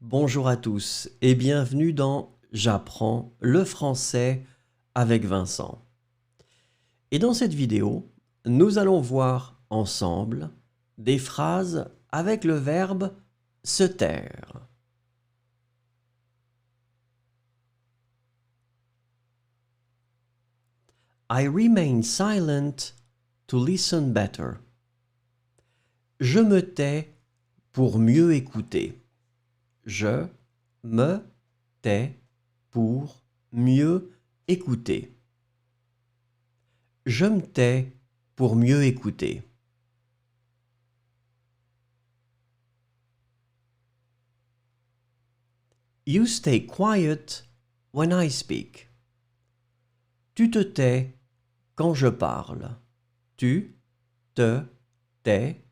Bonjour à tous et bienvenue dans J'apprends le français avec Vincent. Et dans cette vidéo, nous allons voir ensemble des phrases avec le verbe se taire. I remain silent to listen better. Je me tais pour mieux écouter. Je me tais pour mieux écouter. Je me tais pour mieux écouter. You stay quiet when I speak. Tu te tais quand je parle. Tu te tais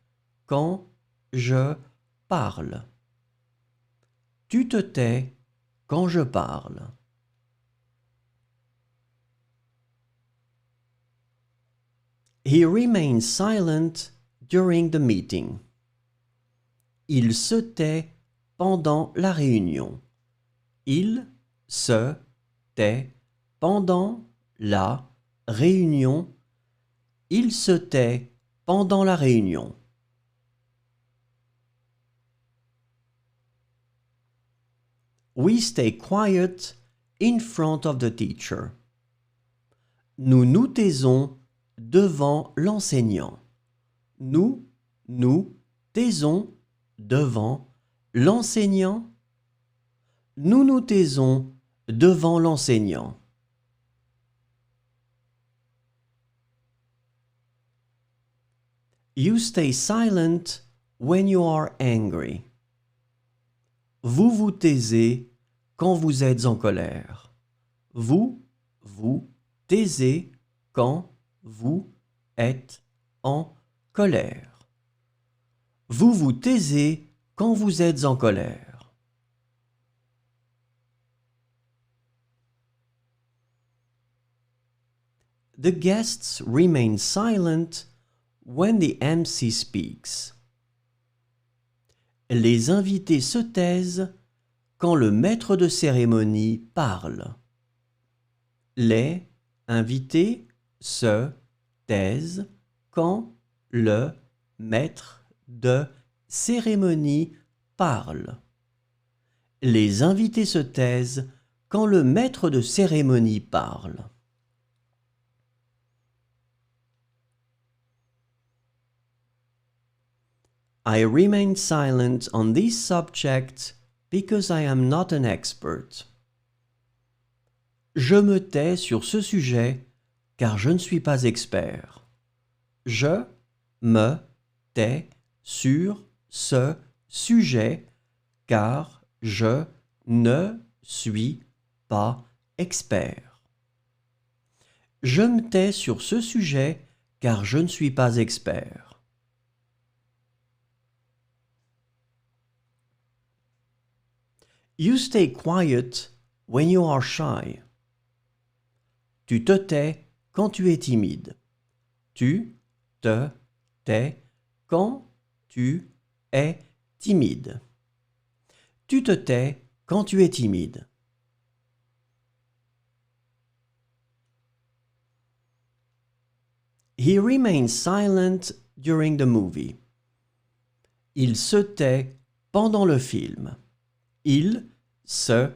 quand je parle. Tu te tais quand je parle. He remains silent during the meeting. Il se tait pendant la réunion. Il se tait pendant la réunion. Il se tait pendant la réunion. We stay quiet in front of the teacher. Nous nous taisons devant l'enseignant. Nous nous taisons devant l'enseignant. Nous nous taisons devant l'enseignant. You stay silent when you are angry. Vous vous taisez quand vous êtes en colère. Vous vous taisez quand vous êtes en colère. Vous vous taisez quand vous êtes en colère. The guests remain silent when the MC speaks. Les invités se taisent quand le maître de cérémonie parle. Les invités se taisent quand le maître de cérémonie parle. Les invités se taisent quand le maître de cérémonie parle. I remain silent on this subject because I am not an expert. Je me tais sur ce sujet car je ne suis pas expert. Je me tais sur ce sujet car je ne suis pas expert. Je me tais sur ce sujet car je ne suis pas expert. You stay quiet when you are shy. Tu te tais quand tu es timide. Tu te tais quand tu es timide. Tu te tais quand tu es timide. He remains silent during the movie. Il se tait pendant le film. Il se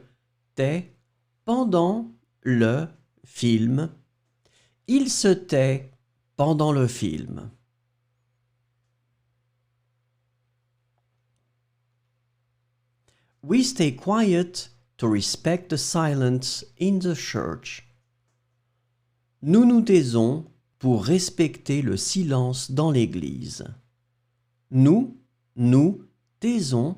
tait pendant le film. Il se tait pendant le film. We stay quiet to respect the silence in the church. Nous nous taisons pour respecter le silence dans l'église. Nous nous taisons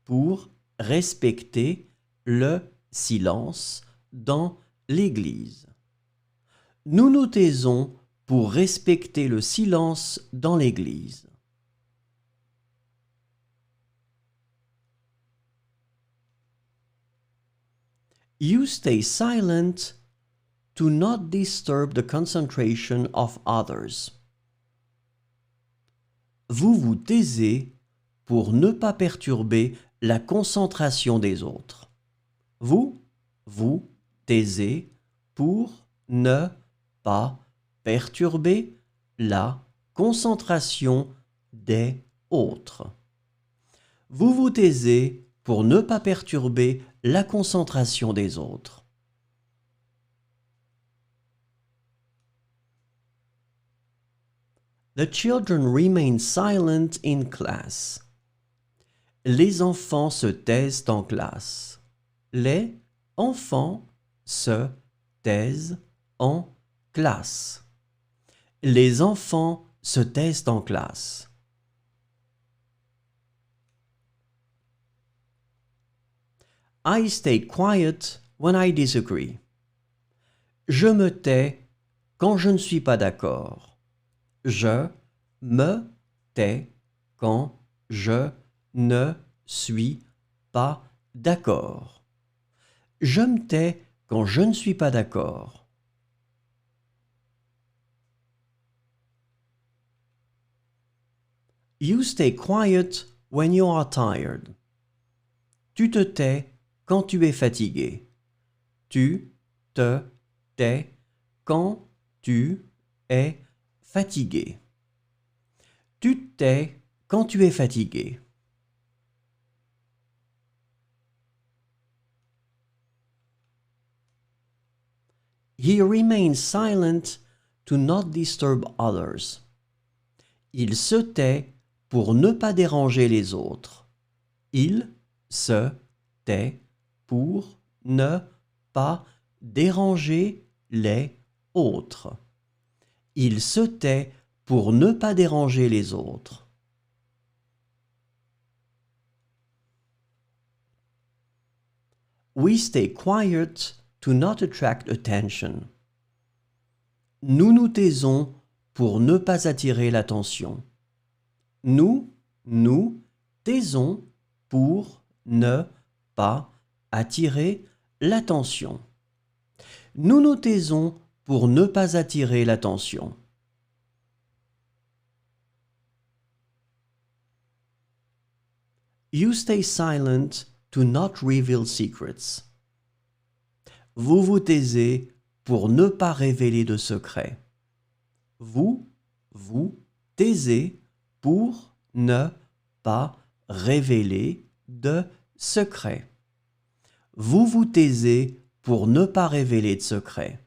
pour respecter le silence dans l'église. Nous nous taisons pour respecter le silence dans l'église. You stay silent to not disturb the concentration of others. Vous vous taisez pour ne pas perturber la concentration des autres. Vous, vous taisez pour ne pas perturber la concentration des autres. Vous vous taisez pour ne pas perturber la concentration des autres. The children remain silent in class. Les enfants se taisent en classe. Les enfants se taisent en classe. Les enfants se taisent en classe. I stay quiet when I disagree. Je me tais quand je ne suis pas d'accord. Je me tais quand je ne suis pas d'accord. Je me tais quand je ne suis pas d'accord. You stay quiet when you are tired. Tu te tais quand tu es fatigué. Tu te tais quand tu es fatigué. Tu te tais quand tu es fatigué. He remains silent to not disturb others. Il se tait pour ne pas déranger les autres. Il se tait pour ne pas déranger les autres. Il se tait pour ne pas déranger les autres. We stay quiet to not attract attention. Nous nous taisons pour ne pas attirer l'attention. Nous nous taisons pour ne pas attirer l'attention. Nous nous taisons pour ne pas attirer l'attention. You stay silent to not reveal secrets. Vous vous taisez pour ne pas révéler de secrets. Vous vous taisez pour ne pas révéler de secrets. Vous vous taisez pour ne pas révéler de secrets.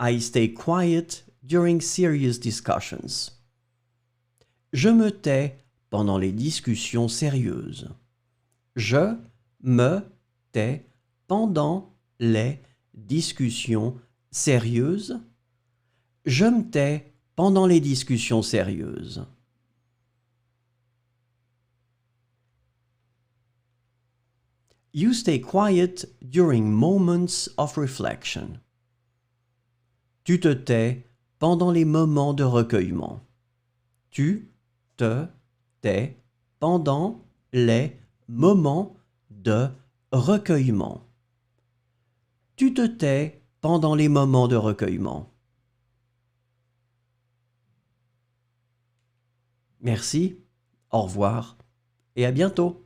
I stay quiet during serious discussions. Je me tais pendant les discussions sérieuses. Je me tais pendant les discussions sérieuses. Je me tais pendant les discussions sérieuses. You stay quiet during moments of reflection. Tu te tais pendant les moments de recueillement. Tu te tais pendant les moments de recueillement. Tu te tais pendant les moments de recueillement. Merci, au revoir et à bientôt.